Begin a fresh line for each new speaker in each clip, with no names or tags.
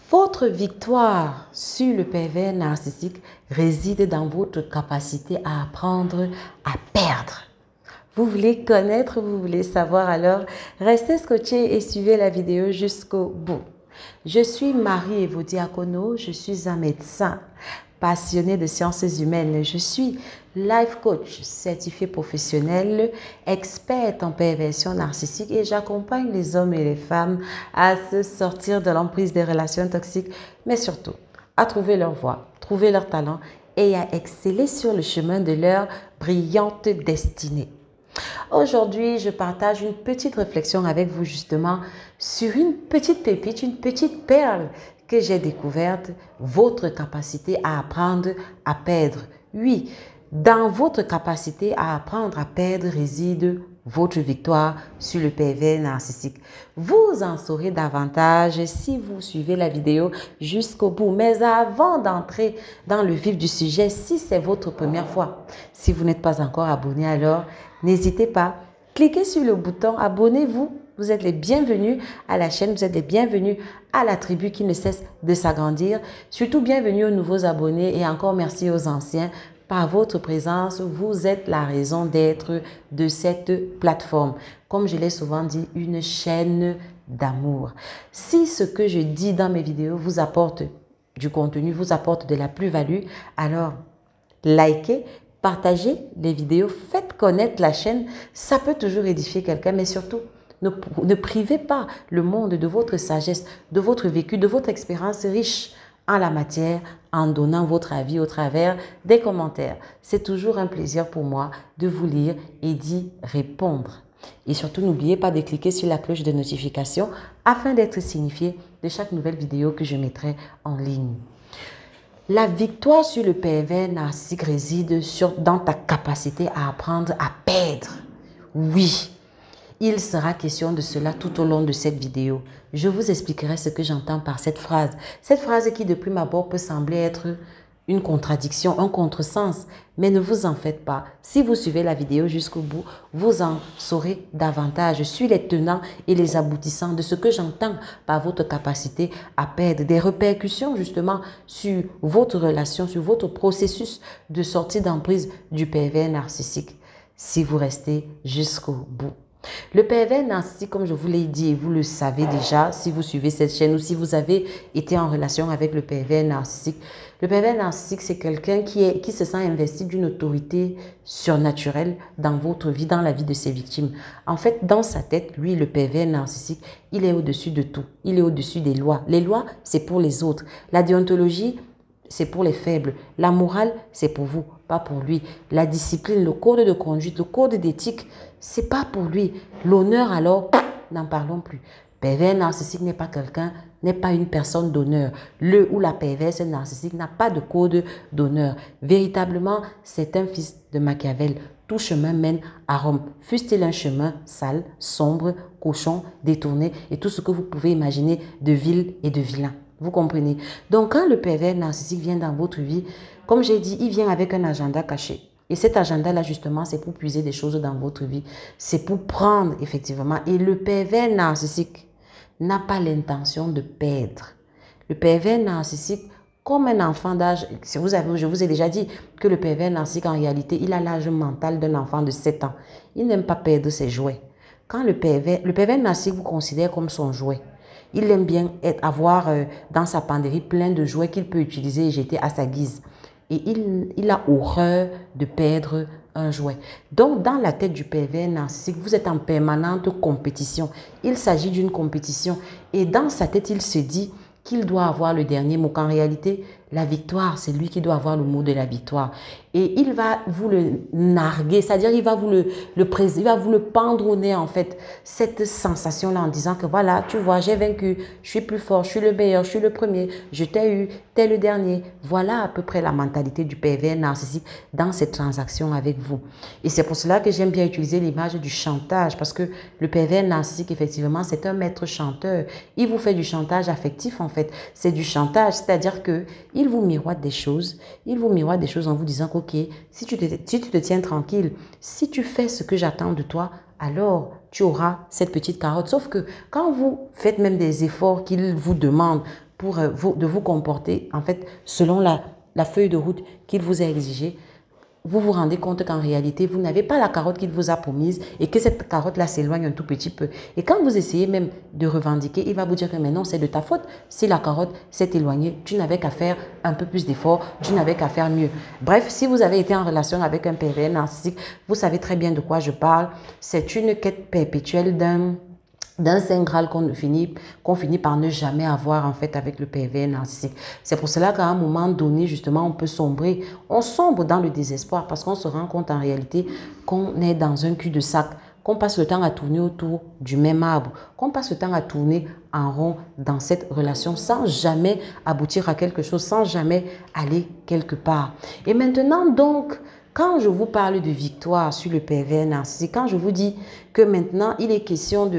Votre victoire sur le pervers narcissique réside dans votre capacité à apprendre à perdre. Vous voulez connaître, vous voulez savoir, alors restez scotchés et suivez la vidéo jusqu'au bout. Je suis Marie-Èvo Diacono, je suis un médecin passionné de sciences humaines. Je suis life coach certifié professionnel, experte en perversion narcissique et j'accompagne les hommes et les femmes à se sortir de l'emprise des relations toxiques, mais surtout à trouver leur voie, trouver leur talent et à exceller sur le chemin de leur brillante destinée. Aujourd'hui, je partage une petite réflexion avec vous justement sur une petite pépite, une petite perle que j'ai découverte, votre capacité à apprendre à perdre. Oui, dans votre capacité à apprendre à perdre réside votre victoire sur le pervers narcissique. Vous en saurez davantage si vous suivez la vidéo jusqu'au bout. Mais avant d'entrer dans le vif du sujet, si c'est votre première fois, si vous n'êtes pas encore abonné, alors n'hésitez pas, cliquez sur le bouton abonnez-vous. Vous êtes les bienvenus à la chaîne, vous êtes les bienvenus à la tribu qui ne cesse de s'agrandir. Surtout bienvenue aux nouveaux abonnés et encore merci aux anciens. Par votre présence, vous êtes la raison d'être de cette plateforme. Comme je l'ai souvent dit, une chaîne d'amour. Si ce que je dis dans mes vidéos vous apporte du contenu, vous apporte de la plus-value, alors likez, partagez les vidéos, faites connaître la chaîne. Ça peut toujours édifier quelqu'un, mais surtout, ne privez pas le monde de votre sagesse, de votre vécu, de votre expérience riche en la matière en donnant votre avis au travers des commentaires. C'est toujours un plaisir pour moi de vous lire et d'y répondre. Et surtout, n'oubliez pas de cliquer sur la cloche de notification afin d'être signifié de chaque nouvelle vidéo que je mettrai en ligne. La victoire sur le pervers narcissique réside dans ta capacité à apprendre à perdre. Oui, il sera question de cela tout au long de cette vidéo. Je vous expliquerai ce que j'entends par cette phrase. Cette phrase qui de prime abord peut sembler être une contradiction, un contresens. Mais ne vous en faites pas. Si vous suivez la vidéo jusqu'au bout, vous en saurez davantage sur les tenants et les aboutissants de ce que j'entends par votre capacité à perdre. Des répercussions justement sur votre relation, sur votre processus de sortie d'emprise du pervers narcissique. Si vous restez jusqu'au bout. Le pervers narcissique, comme je vous l'ai dit et vous le savez déjà, si vous suivez cette chaîne ou si vous avez été en relation avec le pervers narcissique, le pervers narcissique, c'est quelqu'un qui se sent investi d'une autorité surnaturelle dans votre vie, dans la vie de ses victimes. En fait, dans sa tête, lui, le pervers narcissique, il est au-dessus de tout. Il est au-dessus des lois. Les lois, c'est pour les autres. La déontologie, c'est pour les faibles. La morale, c'est pour vous, pas pour lui. La discipline, le code de conduite, le code d'éthique, c'est pas pour lui. L'honneur, alors, n'en parlons plus. Pervers narcissique n'est pas quelqu'un, n'est pas une personne d'honneur. Le ou la perverse narcissique n'a pas de code d'honneur. Véritablement, c'est un fils de Machiavel. Tout chemin mène à Rome. Fût-il un chemin sale, sombre, cochon, détourné et tout ce que vous pouvez imaginer de vil et de vilain. Vous comprenez? Donc, quand le pervers narcissique vient dans votre vie, comme j'ai dit, il vient avec un agenda caché. Et cet agenda-là, justement, c'est pour puiser des choses dans votre vie. C'est pour prendre, effectivement. Et le pervers narcissique n'a pas l'intention de perdre. Le pervers narcissique, comme un enfant d'âge, je vous ai déjà dit que le pervers narcissique, en réalité, il a l'âge mental d'un enfant de 7 ans. Il n'aime pas perdre ses jouets. Quand le pervers narcissique vous considère comme son jouet. Il aime bien avoir dans sa penderie plein de jouets qu'il peut utiliser et jeter à sa guise. Et il a horreur de perdre un jouet. Donc, dans la tête du pervers narcissique, vous êtes en permanente compétition. Il s'agit d'une compétition. Et dans sa tête, il se dit qu'il doit avoir le dernier mot. Qu'en réalité, la victoire, c'est lui qui doit avoir le mot de la victoire. Et il va vous le narguer, c'est-à-dire il va vous il va vous le pendre au nez en fait, cette sensation-là en disant que voilà, tu vois, j'ai vaincu, je suis plus fort, je suis le meilleur, je suis le premier, je t'ai eu, t'es le dernier. Voilà à peu près la mentalité du pervers narcissique dans cette transaction avec vous. Et c'est pour cela que j'aime bien utiliser l'image du chantage parce que le pervers narcissique, effectivement, c'est un maître chanteur. Il vous fait du chantage affectif en fait. C'est du chantage, c'est-à-dire que il vous miroite des choses. Il vous miroite des choses en vous disant que, ok, si tu te tiens tranquille, si tu fais ce que j'attends de toi, alors tu auras cette petite carotte. Sauf que quand vous faites même des efforts qu'il vous demande, de vous comporter, en fait, selon la feuille de route qu'il vous a exigée, vous vous rendez compte qu'en réalité, vous n'avez pas la carotte qu'il vous a promise et que cette carotte-là s'éloigne un tout petit peu. Et quand vous essayez même de revendiquer, il va vous dire que mais non, c'est de ta faute. Si la carotte s'est éloignée, tu n'avais qu'à faire un peu plus d'efforts, tu n'avais qu'à faire mieux. Bref, si vous avez été en relation avec un pervers narcissique, vous savez très bien de quoi je parle. C'est une quête perpétuelle d'un saint graal qu'on finit par ne jamais avoir en fait avec le pervers narcissique. C'est pour cela qu'à un moment donné, justement, on peut sombrer. On sombre dans le désespoir parce qu'on se rend compte en réalité qu'on est dans un cul-de-sac, qu'on passe le temps à tourner autour du même arbre, qu'on passe le temps à tourner en rond dans cette relation sans jamais aboutir à quelque chose, sans jamais aller quelque part. Et maintenant donc, quand je vous parle de victoire sur le pervers narcissique, quand je vous dis que maintenant il est question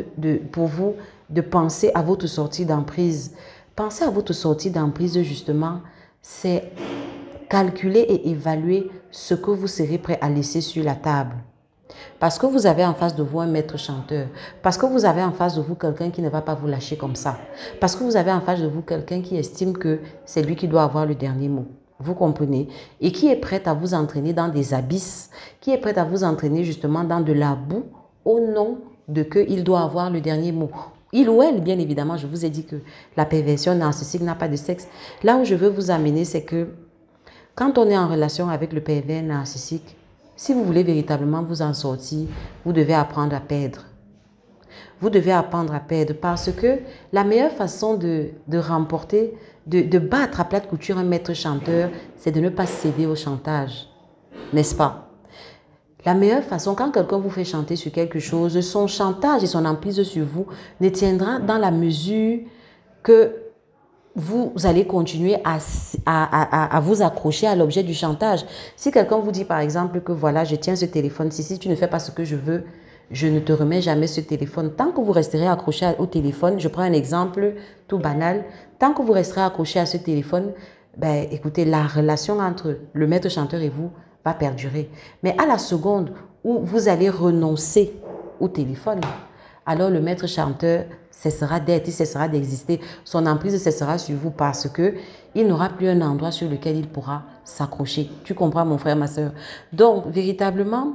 pour vous de penser à votre sortie d'emprise, penser à votre sortie d'emprise justement, c'est calculer et évaluer ce que vous serez prêt à laisser sur la table. Parce que vous avez en face de vous un maître chanteur. Parce que vous avez en face de vous quelqu'un qui ne va pas vous lâcher comme ça. Parce que vous avez en face de vous quelqu'un qui estime que c'est lui qui doit avoir le dernier mot. Vous comprenez? Et qui est prêt à vous entraîner dans des abysses, qui est prêt à vous entraîner justement dans de la boue au nom de qu'il doit avoir le dernier mot. Il ou elle, bien évidemment, je vous ai dit que la perversion narcissique n'a pas de sexe. Là où je veux vous amener, c'est que quand on est en relation avec le pervers narcissique, si vous voulez véritablement vous en sortir, vous devez apprendre à perdre. Vous devez apprendre à perdre parce que la meilleure façon de remporter, de battre à plate couture un maître chanteur, c'est de ne pas céder au chantage. N'est-ce pas? La meilleure façon, quand quelqu'un vous fait chanter sur quelque chose, son chantage et son emprise sur vous ne tiendra dans la mesure que vous allez continuer à vous accrocher à l'objet du chantage. Si quelqu'un vous dit par exemple que voilà, je tiens ce téléphone, si tu ne fais pas ce que je veux, je ne te remets jamais ce téléphone. Tant que vous resterez accroché au téléphone, je prends un exemple tout banal, tant que vous resterez accroché à ce téléphone, ben, écoutez, la relation entre le maître chanteur et vous va perdurer. Mais à la seconde où vous allez renoncer au téléphone, alors le maître chanteur cessera d'être, il cessera d'exister. Son emprise cessera sur vous parce qu'il n'aura plus un endroit sur lequel il pourra s'accrocher. Tu comprends, mon frère, ma soeur? Donc, véritablement,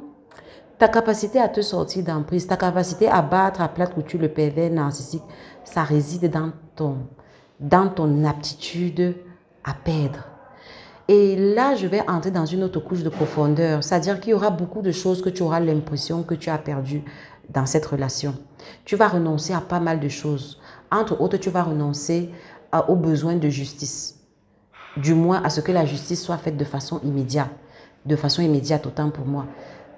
ta capacité à te sortir d'emprise, ta capacité à battre à plate couture le pervers narcissique, ça réside dans ton aptitude à perdre. Et là, je vais entrer dans une autre couche de profondeur, c'est-à-dire qu'il y aura beaucoup de choses que tu auras l'impression que tu as perdues dans cette relation. Tu vas renoncer à pas mal de choses. Entre autres, tu vas renoncer aux besoins de justice. Du moins, à ce que la justice soit faite de façon immédiate. De façon immédiate, autant pour moi.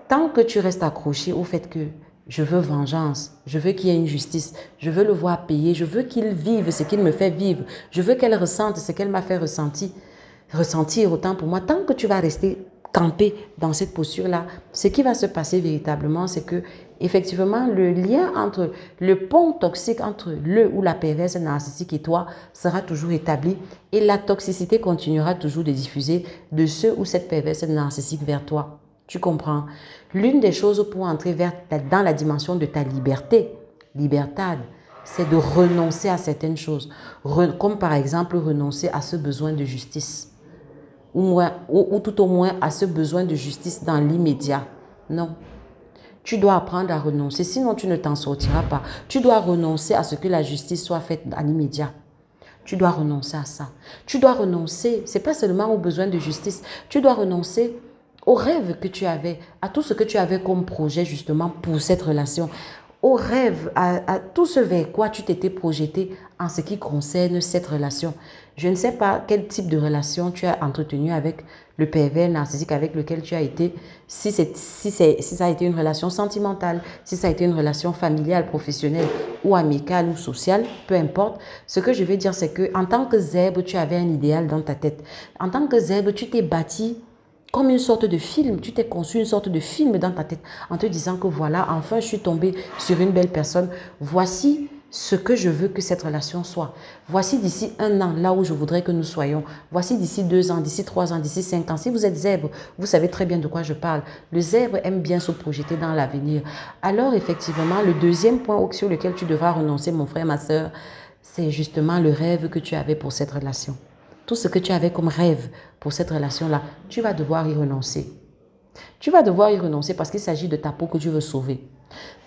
Tant que tu restes accroché au fait que je veux vengeance, je veux qu'il y ait une justice, je veux le voir payer, je veux qu'il vive ce qu'il me fait vivre, je veux qu'elle ressente ce qu'elle m'a fait ressentir autant pour moi. Tant que tu vas rester campé dans cette posture-là, ce qui va se passer véritablement, c'est que effectivement, le lien entre le pont toxique entre le ou la perverse narcissique et toi sera toujours établi et la toxicité continuera toujours de diffuser de ce ou cette perverse narcissique vers toi. Tu comprends? L'une des choses pour entrer dans la dimension de ta liberté, libertad, c'est de renoncer à certaines choses, comme par exemple renoncer à ce besoin de justice. Ou tout au moins à ce besoin de justice dans l'immédiat. Non. Tu dois apprendre à renoncer, sinon tu ne t'en sortiras pas. Tu dois renoncer à ce que la justice soit faite à l'immédiat. Tu dois renoncer à ça. Tu dois renoncer, ce n'est pas seulement au besoin de justice, tu dois renoncer aux rêves que tu avais, à tout ce que tu avais comme projet justement pour cette relation, aux rêves, à tout ce vers quoi tu t'étais projeté en ce qui concerne cette relation. Je ne sais pas quel type de relation tu as entretenu avec le pervers narcissique avec lequel tu as été, si ça a été une relation sentimentale, si ça a été une relation familiale, professionnelle ou amicale ou sociale, peu importe. Ce que je veux dire, c'est qu'en tant que zèbre, tu avais un idéal dans ta tête. En tant que zèbre, tu t'es bâti comme une sorte de film, tu t'es conçu une sorte de film dans ta tête en te disant que voilà, enfin je suis tombée sur une belle personne, voici ce que je veux que cette relation soit. Voici d'ici 1 an, là où je voudrais que nous soyons. Voici d'ici 2 ans, d'ici 3 ans, d'ici 5 ans. Si vous êtes zèbre, vous savez très bien de quoi je parle. Le zèbre aime bien se projeter dans l'avenir. Alors effectivement, le deuxième point sur lequel tu devras renoncer, mon frère, ma soeur, c'est justement le rêve que tu avais pour cette relation. Tout ce que tu avais comme rêve pour cette relation-là, tu vas devoir y renoncer. Tu vas devoir y renoncer parce qu'il s'agit de ta peau que tu veux sauver.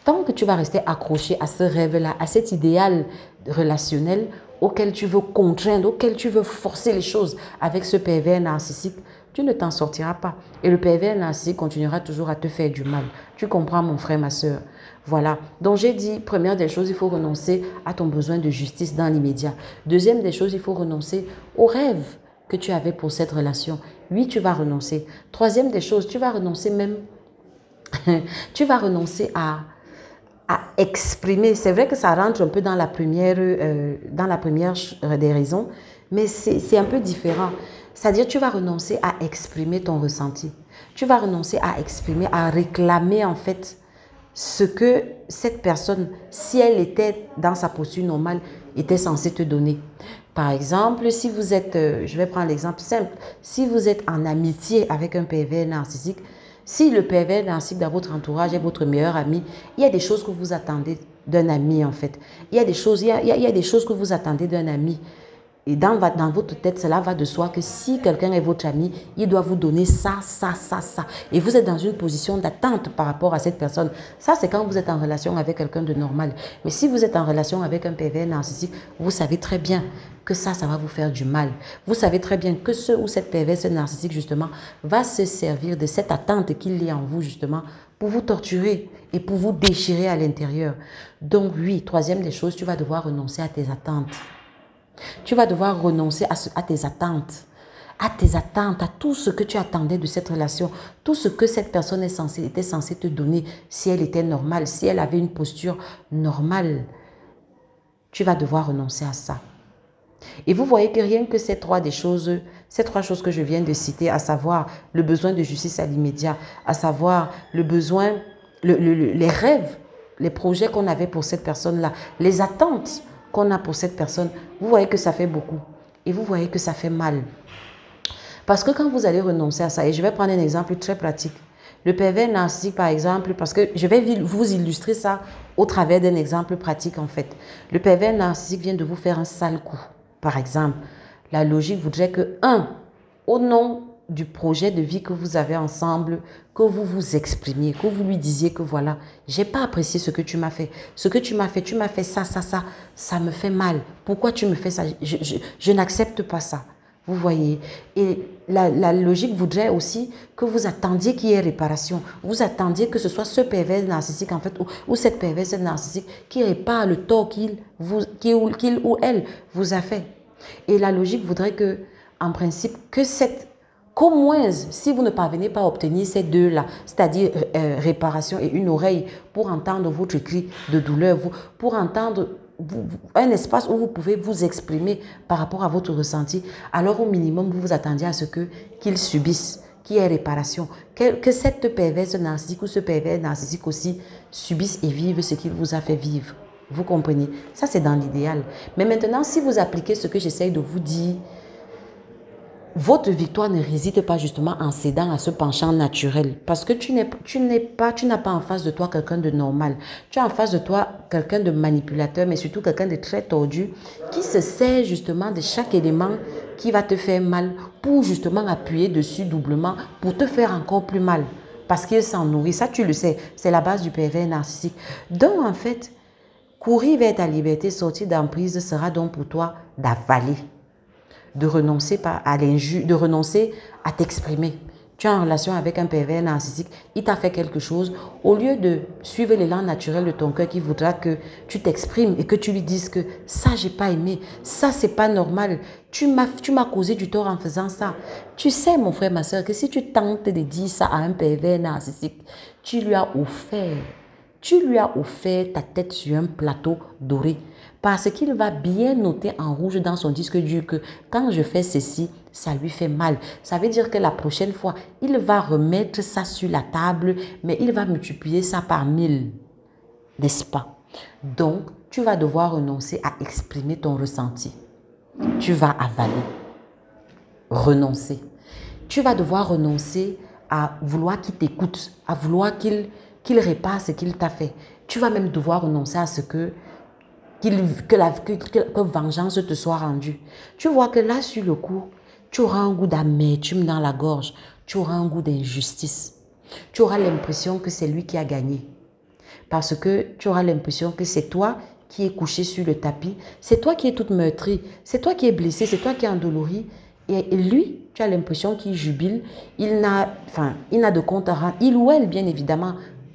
Tant que tu vas rester accroché à ce rêve-là, à cet idéal relationnel auquel tu veux contraindre, auquel tu veux forcer les choses avec ce pervers narcissique, tu ne t'en sortiras pas. Et le pervers narcissique continuera toujours à te faire du mal. Tu comprends, mon frère, ma soeur? Voilà. Donc, j'ai dit, première des choses, il faut renoncer à ton besoin de justice dans l'immédiat. Deuxième des choses, il faut renoncer au rêve que tu avais pour cette relation. Oui, tu vas renoncer. Troisième des choses, tu vas renoncer même, tu vas renoncer à exprimer. C'est vrai que ça rentre un peu dans la première des raisons, mais c'est un peu différent. C'est-à-dire, tu vas renoncer à exprimer ton ressenti. Tu vas renoncer à exprimer, à réclamer en fait ce que cette personne, si elle était dans sa posture normale, était censée te donner. Par exemple, si vous êtes, je vais prendre l'exemple simple, si vous êtes en amitié avec un pervers narcissique, si le pervers narcissique dans votre entourage est votre meilleur ami, il y a des choses que vous attendez d'un ami en fait. Il y a des choses que vous attendez d'un ami. Et dans votre tête, cela va de soi que si quelqu'un est votre ami, il doit vous donner ça, ça, ça, ça. Et vous êtes dans une position d'attente par rapport à cette personne. Ça, c'est quand vous êtes en relation avec quelqu'un de normal. Mais si vous êtes en relation avec un pervers narcissique, vous savez très bien que ça va vous faire du mal. Vous savez très bien que ce ou cette perverse narcissique, justement, va se servir de cette attente qu'il y a en vous, justement, pour vous torturer et pour vous déchirer à l'intérieur. Donc oui, troisième des choses, tu vas devoir renoncer à tes attentes. Tu vas devoir renoncer à tes attentes, à tout ce que tu attendais de cette relation, tout ce que cette personne était censée te donner si elle était normale, si elle avait une posture normale. Tu vas devoir renoncer à ça. Et vous voyez que rien que ces trois choses que je viens de citer, à savoir le besoin de justice à l'immédiat, à savoir le besoin, les rêves, les projets qu'on avait pour cette personne-là, les attentes qu'on a pour cette personne, vous voyez que ça fait beaucoup. Et vous voyez que ça fait mal. Parce que quand vous allez renoncer à ça, et je vais prendre un exemple très pratique. Le pervers narcissique, par exemple, parce que je vais vous illustrer ça au travers d'un exemple pratique, en fait. Le pervers narcissique vient de vous faire un sale coup, par exemple. La logique voudrait que, au nom du projet de vie que vous avez ensemble, que vous vous exprimiez, que vous lui disiez que voilà, j'ai pas apprécié ce que tu m'as fait. Ce que tu m'as fait ça, ça me fait mal. Pourquoi tu me fais ça? Je n'accepte pas ça. Vous voyez, et la logique voudrait aussi que vous attendiez qu'il y ait réparation. Vous attendiez que ce soit ce pervers narcissique, en fait, ou cette perverse narcissique qui répare le tort qu'il ou elle vous a fait. Et la logique voudrait que, en principe, qu'au moins, si vous ne parvenez pas à obtenir ces deux-là, c'est-à-dire réparation et une oreille pour entendre votre cri de douleur, pour entendre un espace où vous pouvez vous exprimer par rapport à votre ressenti, alors au minimum, vous vous attendiez à ce qu'il subisse, qu'il y ait réparation, que cette perverse narcissique ou ce pervers narcissique aussi subisse et vive ce qu'il vous a fait vivre. Vous comprenez? Ça, c'est dans l'idéal. Mais maintenant, si vous appliquez ce que j'essaye de vous dire, votre victoire ne réside pas justement en cédant à ce penchant naturel. Parce que tu n'as pas en face de toi quelqu'un de normal. Tu as en face de toi quelqu'un de manipulateur, mais surtout quelqu'un de très tordu, qui se sert justement de chaque élément qui va te faire mal pour justement appuyer dessus doublement, pour te faire encore plus mal. Parce qu'il s'en nourrit. Ça, tu le sais. C'est la base du pervers narcissique. Donc, en fait, courir vers ta liberté, sortir d'emprise sera donc pour toi d'avaler. De renoncer à l'injure, de renoncer à t'exprimer. Tu es en relation avec un pervers narcissique, il t'a fait quelque chose, au lieu de suivre l'élan naturel de ton cœur qui voudra que tu t'exprimes et que tu lui dises que ça, j'ai pas aimé, ça, c'est pas normal, tu m'as causé du tort en faisant ça. Tu sais, mon frère, ma soeur, que si tu tentes de dire ça à un pervers narcissique, tu lui as offert. Tu lui as offert ta tête sur un plateau doré parce qu'il va bien noter en rouge dans son disque dur que quand je fais ceci, ça lui fait mal. Ça veut dire que la prochaine fois, il va remettre ça sur la table, mais il va multiplier ça par 1000. N'est-ce pas? Donc, tu vas devoir renoncer à exprimer ton ressenti. Tu vas avaler. Renoncer. Tu vas devoir renoncer à vouloir qu'il t'écoute, à vouloir qu'il répare ce qu'il t'a fait. Tu vas même devoir renoncer à ce que que vengeance te soit rendue. Tu vois que là, sur le coup, tu auras un goût d'amertume dans la gorge. Tu auras un goût d'injustice. Tu auras l'impression que c'est lui qui a gagné. Parce que tu auras l'impression que c'est toi qui es couché sur le tapis. C'est toi qui es toute meurtrie. C'est toi qui es blessé. C'est toi qui es endolori. Et lui, tu as l'impression qu'il jubile. Il n'a de compte à rendre. Il ou elle, bien évidemment,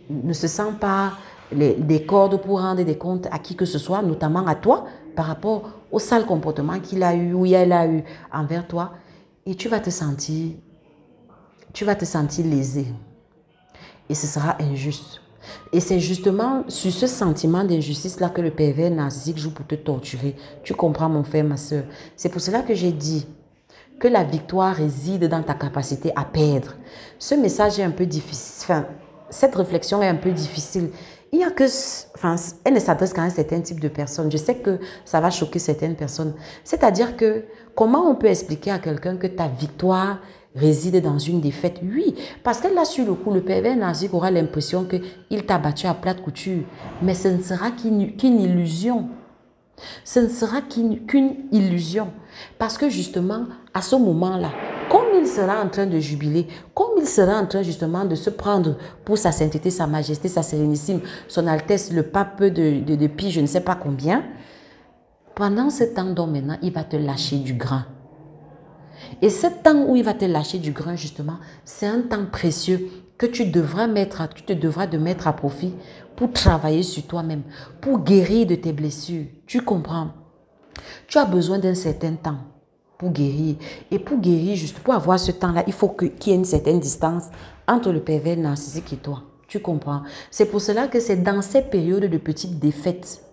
ne se sent pas des cordes pour rendre des comptes à qui que ce soit, notamment à toi, par rapport au sale comportement qu'il a eu ou elle a eu envers toi. Et tu vas te sentir lésé. Et ce sera injuste. Et c'est justement sur ce sentiment d'injustice-là que le pervers narcissique joue pour te torturer. Tu comprends, mon frère, ma soeur. C'est pour cela que j'ai dit que la victoire réside dans ta capacité à perdre. Ce message est un peu difficile. Cette réflexion est un peu difficile. Elle ne s'adresse qu'à un certain type de personnes. Je sais que ça va choquer certaines personnes. C'est-à-dire que comment on peut expliquer à quelqu'un que ta victoire réside dans une défaite? Oui, parce que là, sur le coup, le pervers narcissique aura l'impression qu'il t'a battu à plate couture. Mais ce ne sera qu'une illusion. Ce ne sera qu'une illusion. Parce que justement, à ce moment-là, comme il sera en train de jubiler, comme il sera en train justement de se prendre pour sa sainteté, sa majesté, sa sérénissime, son Altesse, le pape de Pi, je ne sais pas combien, pendant ce temps donc maintenant, il va te lâcher du grain. Et ce temps où il va te lâcher du grain, justement, c'est un temps précieux que tu te devras de mettre à profit pour travailler sur toi-même, pour guérir de tes blessures. Tu comprends? Tu as besoin d'un certain temps pour guérir. Et pour guérir, juste pour avoir ce temps-là, il faut qu'il y ait une certaine distance entre le pervers narcissique et toi. Tu comprends? C'est pour cela que c'est dans ces périodes de petites défaites.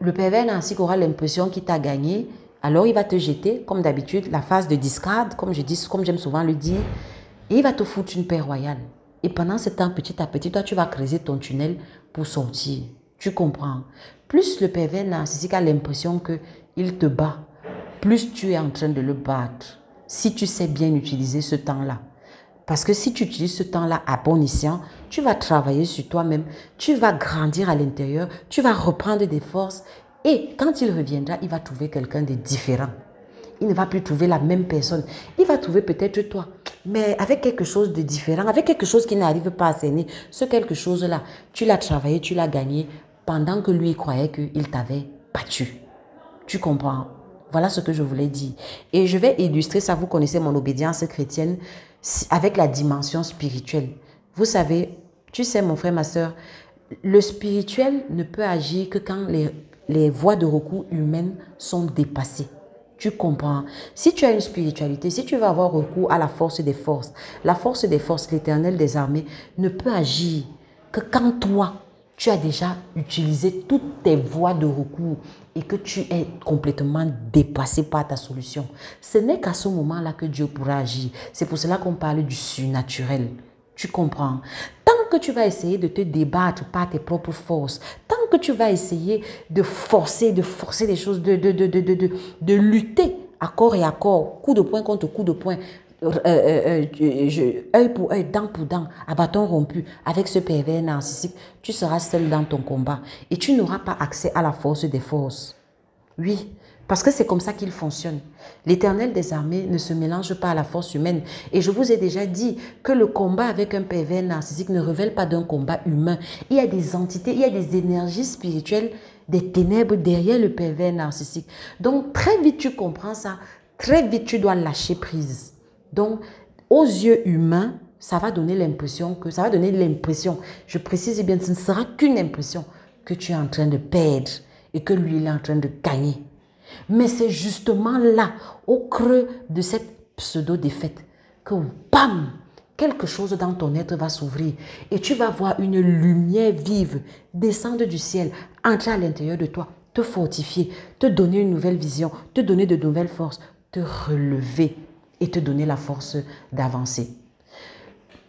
Le pervers narcissique aura l'impression qu'il t'a gagné. Alors, il va te jeter, comme d'habitude, la phase de discard, comme j'aime souvent le dire, et il va te foutre une paix royale. Et pendant ce temps, petit à petit, toi, tu vas creuser ton tunnel pour sortir. Tu comprends? Plus le pervers narcissique a l'impression qu'il te bat, plus tu es en train de le battre. Si tu sais bien utiliser ce temps-là. Parce que si tu utilises ce temps-là à bon escient, tu vas travailler sur toi-même, tu vas grandir à l'intérieur, tu vas reprendre des forces et quand il reviendra, il va trouver quelqu'un de différent. Il ne va plus trouver la même personne. Il va trouver peut-être toi, mais avec quelque chose de différent, avec quelque chose qui n'arrive pas à cerner. Ce quelque chose-là, tu l'as travaillé, tu l'as gagné pendant que lui croyait qu'il t'avait battu. Tu comprends? Voilà ce que je voulais dire. Et je vais illustrer ça, vous connaissez mon obédience chrétienne, avec la dimension spirituelle. Vous savez, tu sais mon frère, ma soeur, le spirituel ne peut agir que quand les voies de recours humaines sont dépassées. Tu comprends? Si tu as une spiritualité, si tu vas avoir recours à la force des forces, l'Éternel des armées ne peut agir que quand toi, tu as déjà utilisé toutes tes voies de recours et que tu es complètement dépassé par ta solution. Ce n'est qu'à ce moment-là que Dieu pourra agir. C'est pour cela qu'on parle du surnaturel. Tu comprends? Tant que tu vas essayer de te débattre par tes propres forces, tant que tu vas essayer de forcer les choses, de lutter à corps et à corps, coup de poing contre coup de poing, œil pour œil, dent pour dent, à bâton rompu, avec ce pervers narcissique, tu seras seul dans ton combat et tu n'auras pas accès à la force des forces. Oui, parce que c'est comme ça qu'il fonctionne. L'Éternel des armées ne se mélange pas à la force humaine. Et je vous ai déjà dit que le combat avec un pervers narcissique ne révèle pas d'un combat humain. Il y a des entités, il y a des énergies spirituelles, des ténèbres derrière le pervers narcissique. Donc, très vite tu comprends ça. Très vite tu dois lâcher prise. Donc, aux yeux humains, ça va donner l'impression, je précise bien, ce ne sera qu'une impression que tu es en train de perdre et que lui, il est en train de gagner. Mais c'est justement là, au creux de cette pseudo-défaite, que bam, quelque chose dans ton être va s'ouvrir et tu vas voir une lumière vive descendre du ciel, entrer à l'intérieur de toi, te fortifier, te donner une nouvelle vision, te donner de nouvelles forces, te relever et te donner la force d'avancer.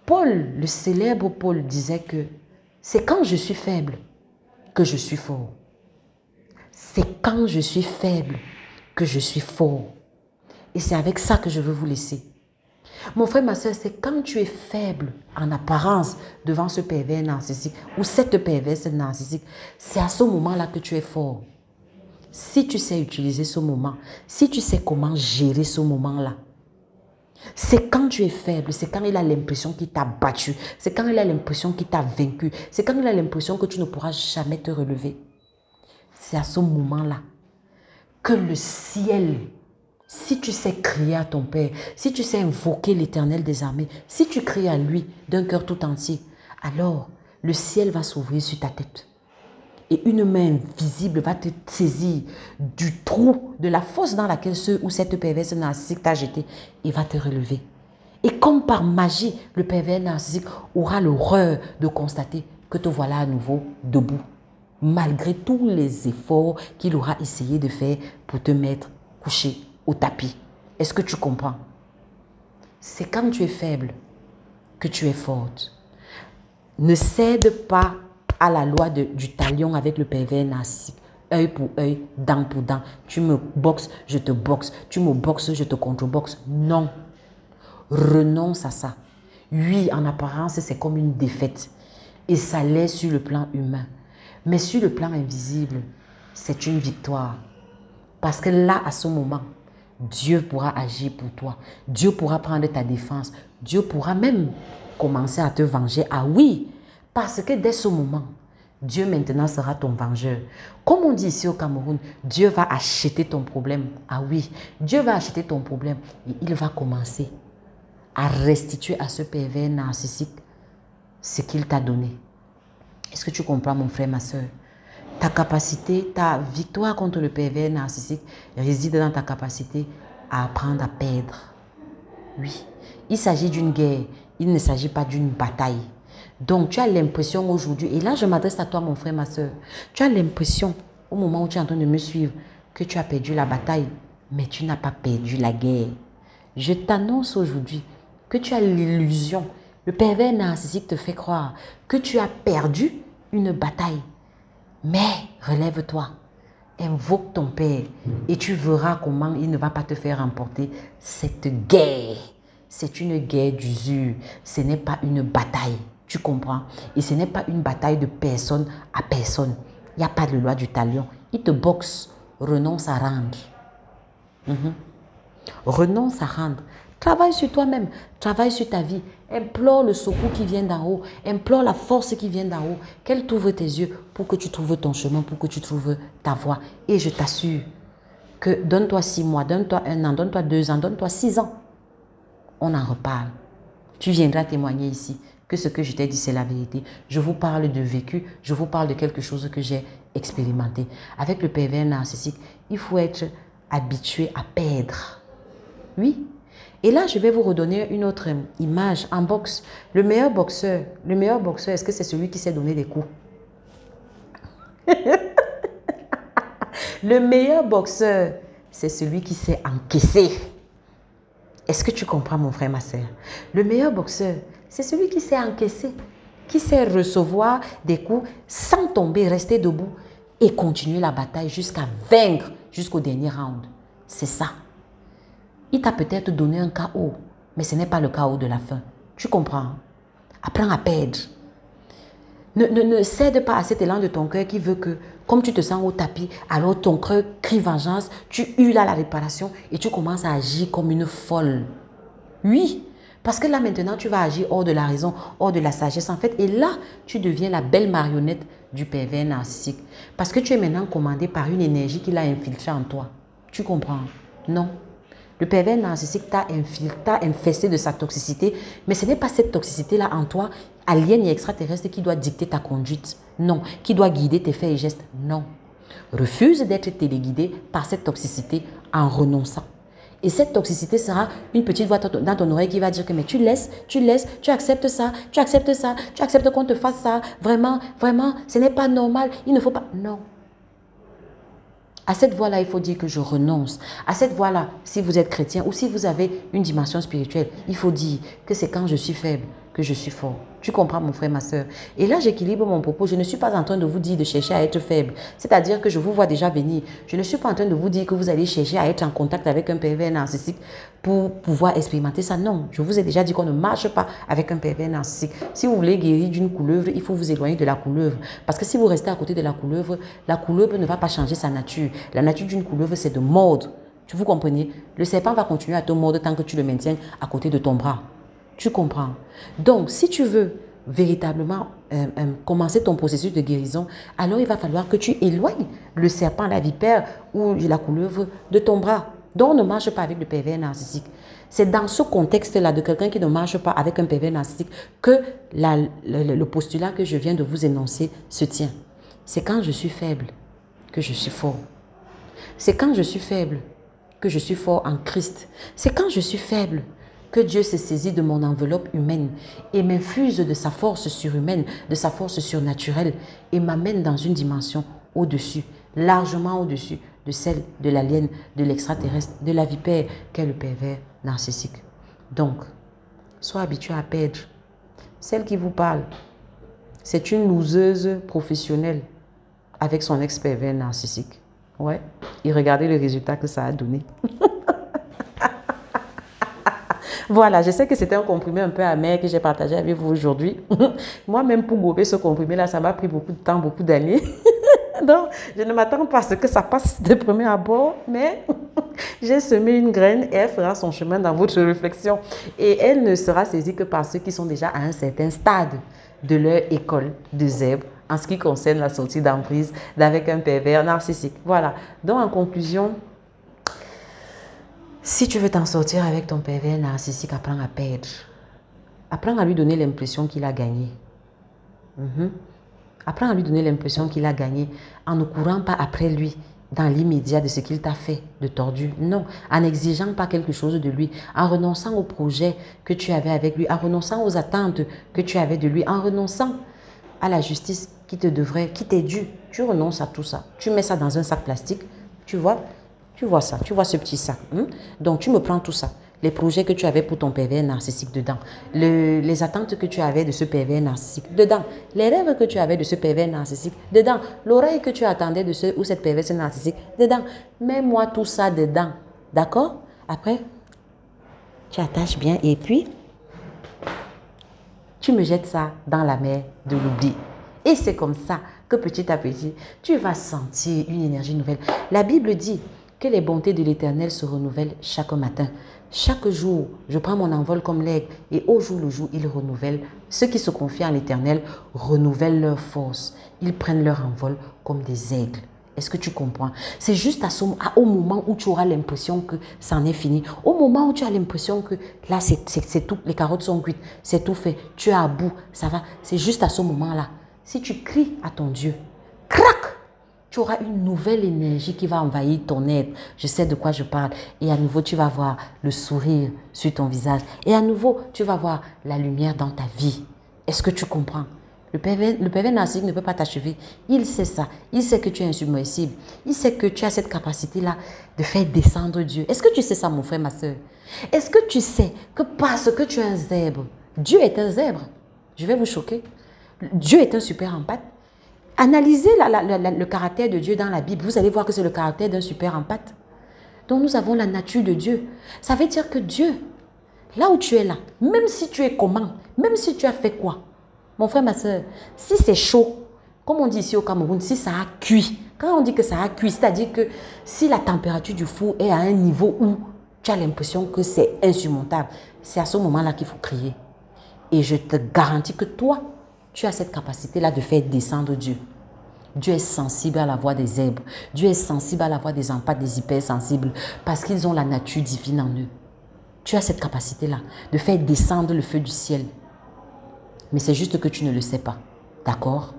Paul, le célèbre Paul, disait que c'est quand je suis faible que je suis fort. C'est quand je suis faible que je suis fort. Et c'est avec ça que je veux vous laisser. Mon frère, ma soeur, c'est quand tu es faible en apparence devant ce pervers narcissique ou cette perverse narcissique, c'est à ce moment-là que tu es fort. Si tu sais utiliser ce moment, si tu sais comment gérer ce moment-là, c'est quand tu es faible, c'est quand il a l'impression qu'il t'a battu, c'est quand il a l'impression qu'il t'a vaincu, c'est quand il a l'impression que tu ne pourras jamais te relever. C'est à ce moment-là que le ciel, si tu sais crier à ton Père, si tu sais invoquer l'Éternel des armées, si tu cries à lui d'un cœur tout entier, alors le ciel va s'ouvrir sur ta tête. Et une main invisible va te saisir du trou, de la fosse dans laquelle ce ou cette perverse narcissique t'a jeté et va te relever. Et comme par magie, le pervers narcissique aura l'horreur de constater que te voilà à nouveau debout, malgré tous les efforts qu'il aura essayé de faire pour te mettre couché au tapis. Est-ce que tu comprends? C'est quand tu es faible que tu es forte. Ne cède pas à la loi du talion avec le pervers narcissique. Œil pour œil, dent pour dent. Tu me boxes, je te boxe. Tu me boxes, je te contre-boxe. Non. Renonce à ça. Oui, en apparence, c'est comme une défaite. Et ça l'est sur le plan humain. Mais sur le plan invisible, c'est une victoire. Parce que là, à ce moment, Dieu pourra agir pour toi. Dieu pourra prendre ta défense. Dieu pourra même commencer à te venger. Ah oui, parce que dès ce moment, Dieu maintenant sera ton vengeur. Comme on dit ici au Cameroun, Dieu va acheter ton problème. Ah oui, Dieu va acheter ton problème et il va commencer à restituer à ce pervers narcissique ce qu'il t'a donné. Est-ce que tu comprends, mon frère, ma soeur? Ta capacité, ta victoire contre le pervers narcissique réside dans ta capacité à apprendre à perdre. Oui, il s'agit d'une guerre, il ne s'agit pas d'une bataille. Donc, tu as l'impression aujourd'hui, et là je m'adresse à toi, mon frère, ma soeur, tu as l'impression, au moment où tu es en train de me suivre, que tu as perdu la bataille, mais tu n'as pas perdu la guerre. Je t'annonce aujourd'hui que tu as l'illusion, le pervers narcissique te fait croire que tu as perdu une bataille. Mais relève-toi, invoque ton Père et tu verras comment il ne va pas te faire remporter cette guerre. C'est une guerre d'usure, ce n'est pas une bataille, tu comprends? Et ce n'est pas une bataille de personne à personne. Il n'y a pas de loi du talion. Il te boxe, renonce à rendre. Renonce à rendre. Travaille sur toi-même, travaille sur ta vie. Implore le secours qui vient d'en haut, implore la force qui vient d'en haut, qu'elle t'ouvre tes yeux pour que tu trouves ton chemin, pour que tu trouves ta voie. Et je t'assure que donne-toi 6 mois, donne-toi 1 an, donne-toi 2 ans, donne-toi 6 ans. On en reparle. Tu viendras témoigner ici que ce que je t'ai dit, c'est la vérité. Je vous parle de vécu, je vous parle de quelque chose que j'ai expérimenté. Avec le pervers narcissique, il faut être habitué à perdre. Oui. Et là, je vais vous redonner une autre image en boxe. Le meilleur boxeur, est-ce que c'est celui qui sait donner des coups? Le meilleur boxeur, c'est celui qui sait encaisser. Est-ce que tu comprends, mon frère, ma soeur? Le meilleur boxeur, c'est celui qui sait encaisser, qui sait recevoir des coups sans tomber, rester debout et continuer la bataille jusqu'à vaincre, jusqu'au dernier round. C'est ça. Il t'a peut-être donné un KO, mais ce n'est pas le KO de la fin. Tu comprends? Apprends à perdre. Ne cède pas à cet élan de ton cœur qui veut que, comme tu te sens au tapis, alors ton cœur crie vengeance, tu hurles à la réparation et tu commences à agir comme une folle. Oui, parce que là maintenant, tu vas agir hors de la raison, hors de la sagesse en fait. Et là, tu deviens la belle marionnette du pervers narcissique. Parce que tu es maintenant commandé par une énergie qu'il a infiltrée en toi. Tu comprends? Non. Le pervers narcissique t'a infesté de sa toxicité, mais ce n'est pas cette toxicité-là en toi, alien et extraterrestre, qui doit dicter ta conduite. Non. Qui doit guider tes faits et gestes. Non. Refuse d'être téléguidé par cette toxicité en renonçant. Et cette toxicité sera une petite voix dans ton oreille qui va dire que mais tu laisses, tu acceptes ça, tu acceptes qu'on te fasse ça. Vraiment, vraiment, ce n'est pas normal, il ne faut pas. Non. À cette voix-là, il faut dire que je renonce. À cette voix-là, si vous êtes chrétien ou si vous avez une dimension spirituelle, il faut dire que c'est quand je suis faible que je suis fort. Tu comprends, mon frère, ma soeur? Et là, j'équilibre mon propos. Je ne suis pas en train de vous dire de chercher à être faible. C'est-à-dire que je vous vois déjà venir. Je ne suis pas en train de vous dire que vous allez chercher à être en contact avec un pervers narcissique pour pouvoir expérimenter ça. Non, je vous ai déjà dit qu'on ne marche pas avec un pervers narcissique. Si vous voulez guérir d'une couleuvre, il faut vous éloigner de la couleuvre. Parce que si vous restez à côté de la couleuvre ne va pas changer sa nature. La nature d'une couleuvre, c'est de mordre. Vous comprenez? Le serpent va continuer à te mordre tant que tu le maintiens à côté de ton bras. Tu comprends? Donc, si tu veux véritablement commencer ton processus de guérison, alors il va falloir que tu éloignes le serpent, la vipère ou la couleuvre de ton bras. Donc, on ne marche pas avec le pervers narcissique. C'est dans ce contexte-là de quelqu'un qui ne marche pas avec un pervers narcissique que le postulat que je viens de vous énoncer se tient. C'est quand je suis faible que je suis fort. C'est quand je suis faible que je suis fort en Christ. C'est quand je suis faible que Dieu s'est saisi de mon enveloppe humaine et m'infuse de sa force surhumaine, de sa force surnaturelle et m'amène dans une dimension au-dessus, largement au-dessus de celle de l'alien, de l'extraterrestre, de la vipère qu'est le pervers narcissique. Donc, sois habitué à perdre. Celle qui vous parle, c'est une loseuse professionnelle avec son ex-pervers narcissique. Ouais, et regardez le résultat que ça a donné. Voilà, je sais que c'était un comprimé un peu amer que j'ai partagé avec vous aujourd'hui. Moi-même, pour gober ce comprimé-là, ça m'a pris beaucoup de temps, beaucoup d'années. Donc, je ne m'attends pas à ce que ça passe de premier abord, mais j'ai semé une graine et elle fera son chemin dans votre réflexion. Et elle ne sera saisie que par ceux qui sont déjà à un certain stade de leur école de zèbre en ce qui concerne la sortie d'emprise d'avec un pervers narcissique. Voilà. Donc, en conclusion, si tu veux t'en sortir avec ton pervers narcissique, apprends à perdre. Apprends à lui donner l'impression qu'il a gagné. Apprends à lui donner l'impression qu'il a gagné en ne courant pas après lui dans l'immédiat de ce qu'il t'a fait de tordu. Non, en n'exigeant pas quelque chose de lui, en renonçant au projet que tu avais avec lui, en renonçant aux attentes que tu avais de lui, en renonçant à la justice qui t'est due. Tu renonces à tout ça. Tu mets ça dans un sac plastique, tu vois ça, tu vois ce petit sac. Donc, tu me prends tout ça. Les projets que tu avais pour ton pervers narcissique dedans. Les attentes que tu avais de ce pervers narcissique dedans. Les rêves que tu avais de ce pervers narcissique dedans. L'oreille que tu attendais de ce ou cette perverse narcissique dedans. Mets-moi tout ça dedans. D'accord? Après, tu attaches bien et puis, tu me jettes ça dans la mer de l'oubli. Et c'est comme ça que petit à petit, tu vas sentir une énergie nouvelle. La Bible dit que les bontés de l'Éternel se renouvellent chaque matin. Chaque jour, je prends mon envol comme l'aigle et au jour le jour, il renouvelle. Ceux qui se confient en l'Éternel renouvellent leur force. Ils prennent leur envol comme des aigles. Est-ce que tu comprends? C'est juste au moment où tu auras l'impression que ça en est fini. Au moment où tu as l'impression que là, c'est tout, les carottes sont cuites, c'est tout fait, tu es à bout, ça va. C'est juste à ce moment-là. Si tu cries à ton Dieu, crac, tu auras une nouvelle énergie qui va envahir ton être. Je sais de quoi je parle. Et à nouveau, tu vas voir le sourire sur ton visage. Et à nouveau, tu vas voir la lumière dans ta vie. Est-ce que tu comprends? Le pervers narcissique ne peut pas t'achever. Il sait ça. Il sait que tu es insubmersible. Il sait que tu as cette capacité-là de faire descendre Dieu. Est-ce que tu sais ça, mon frère, ma soeur? Est-ce que tu sais que parce que tu es un zèbre, Dieu est un zèbre? Je vais vous choquer. Dieu est un super empathe. Analysez le caractère de Dieu dans la Bible. Vous allez voir que c'est le caractère d'un super empathe. Donc nous avons la nature de Dieu. Ça veut dire que Dieu, là où tu es là, même si tu es comment, même si tu as fait quoi, mon frère, ma soeur, si c'est chaud, comme on dit ici au Cameroun, si ça a cuit, quand on dit que ça a cuit, c'est-à-dire que si la température du four est à un niveau où tu as l'impression que c'est insurmontable, c'est à ce moment-là qu'il faut crier. Et je te garantis que toi, tu as cette capacité-là de faire descendre Dieu. Dieu est sensible à la voix des zèbres. Dieu est sensible à la voix des empathes, des hypersensibles, parce qu'ils ont la nature divine en eux. Tu as cette capacité-là de faire descendre le feu du ciel. Mais c'est juste que tu ne le sais pas. D'accord?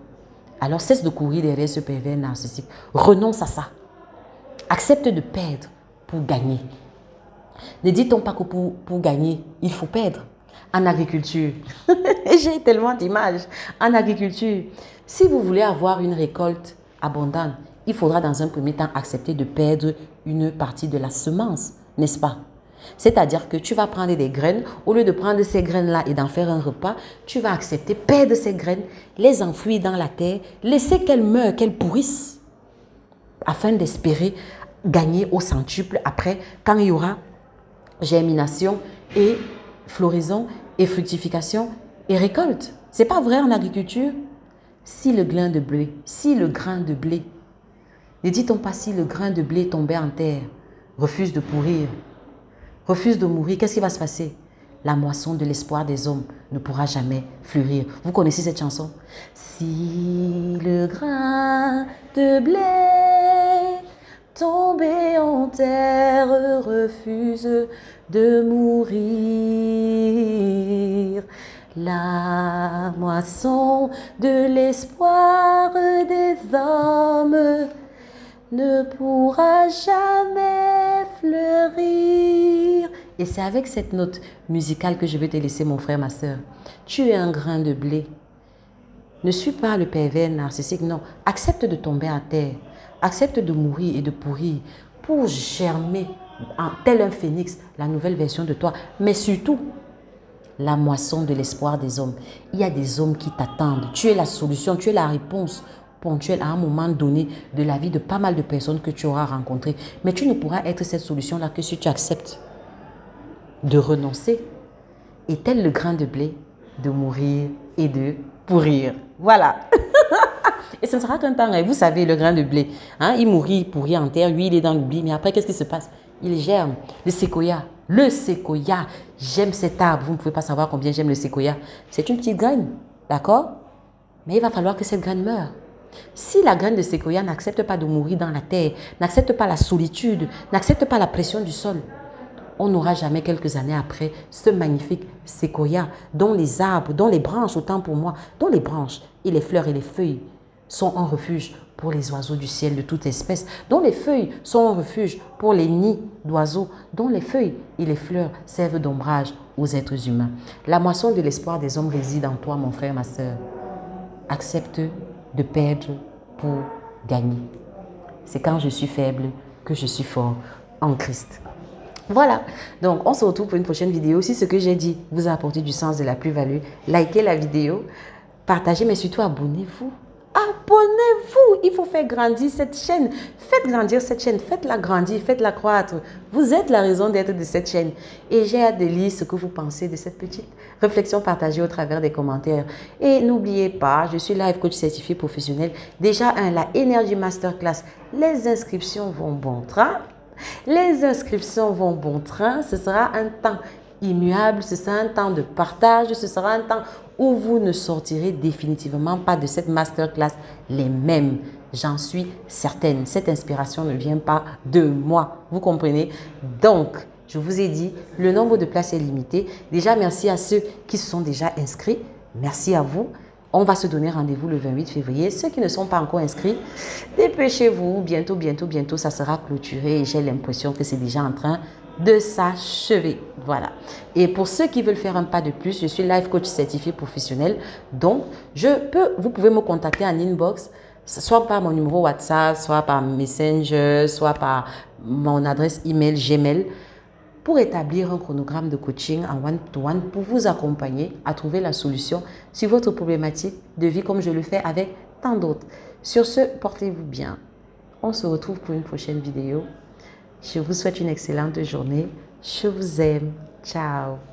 Alors cesse de courir derrière ce pervers narcissique. Renonce à ça. Accepte de perdre pour gagner. Ne dit-on pas que pour gagner, il faut perdre? En agriculture, j'ai tellement d'images. En agriculture, si vous voulez avoir une récolte abondante, il faudra dans un premier temps accepter de perdre une partie de la semence, n'est-ce pas? C'est-à-dire que tu vas prendre des graines, au lieu de prendre ces graines-là et d'en faire un repas, tu vas accepter, perdre ces graines, les enfouir dans la terre, laisser qu'elles meurent, qu'elles pourrissent, afin d'espérer gagner au centuple après, quand il y aura germination et floraison et fructification et récolte. C'est pas vrai en agriculture? Si le grain de blé, ne dit-on pas si le grain de blé tombé en terre, refuse de pourrir, refuse de mourir, qu'est-ce qui va se passer? La moisson de l'espoir des hommes ne pourra jamais fleurir. Vous connaissez cette chanson? Si le grain de blé tombé en terre refuse de mourir, la moisson de l'espoir des hommes ne pourra jamais fleurir. Et c'est avec cette note musicale que je vais te laisser, mon frère, ma soeur. Tu es un grain de blé. Ne suis pas le pervers narcissique, non. Accepte de tomber à terre. Accepte de mourir et de pourrir pour germer, tel un phénix, la nouvelle version de toi. Mais surtout, la moisson de l'espoir des hommes. Il y a des hommes qui t'attendent. Tu es la solution, tu es la réponse ponctuelle à un moment donné de la vie de pas mal de personnes que tu auras rencontrées. Mais tu ne pourras être cette solution-là que si tu acceptes de renoncer et tel le grain de blé, de mourir et de pourrir. Voilà. Et ce ne sera qu'un temps, vous savez, le grain de blé, hein, il mourit, il pourrit en terre, lui il est dans l'oubli, mais après qu'est-ce qui se passe? Il germe. Le séquoia, j'aime cet arbre, vous ne pouvez pas savoir combien j'aime le séquoia. C'est une petite graine, d'accord? Mais il va falloir que cette graine meure. Si la graine de séquoia n'accepte pas de mourir dans la terre, n'accepte pas la solitude, n'accepte pas la pression du sol, on n'aura jamais quelques années après ce magnifique séquoia dont les arbres, dont les branches, autant pour moi, dont les branches et les fleurs et les feuilles sont un refuge pour les oiseaux du ciel de toute espèce, dont les feuilles sont un refuge pour les nids d'oiseaux, dont les feuilles et les fleurs servent d'ombrage aux êtres humains. La moisson de l'espoir des hommes réside en toi, mon frère, ma soeur. Accepte de perdre pour gagner. C'est quand je suis faible que je suis fort en Christ. Voilà, donc on se retrouve pour une prochaine vidéo. Si ce que j'ai dit vous a apporté du sens, de la plus-value, likez la vidéo, partagez, mais surtout abonnez-vous. Abonnez-vous, il faut faire grandir cette chaîne. Faites grandir cette chaîne, faites-la grandir, faites-la croître. Vous êtes la raison d'être de cette chaîne. Et j'ai hâte de lire ce que vous pensez de cette petite réflexion partagée au travers des commentaires. Et n'oubliez pas, je suis life coach certifié professionnel. Déjà, la Energy Masterclass, les inscriptions vont bon train. Les inscriptions vont bon train. Ce sera un temps immuable, ce sera un temps de partage, ce sera un temps où vous ne sortirez définitivement pas de cette masterclass les mêmes. J'en suis certaine. Cette inspiration ne vient pas de moi. Vous comprenez? Donc, je vous ai dit, le nombre de places est limité. Déjà, merci à ceux qui se sont déjà inscrits. Merci à vous. On va se donner rendez-vous le 28 février. Ceux qui ne sont pas encore inscrits, dépêchez-vous. Bientôt, ça sera clôturé. Et j'ai l'impression que c'est déjà en train de s'achever. Voilà. Et pour ceux qui veulent faire un pas de plus, je suis life coach certifié professionnel. Donc, vous pouvez me contacter en inbox, soit par mon numéro WhatsApp, soit par Messenger, soit par mon adresse email Gmail, pour établir un chronogramme de coaching en one-to-one pour vous accompagner à trouver la solution sur votre problématique de vie comme je le fais avec tant d'autres. Sur ce, portez-vous bien. On se retrouve pour une prochaine vidéo. Je vous souhaite une excellente journée. Je vous aime. Ciao.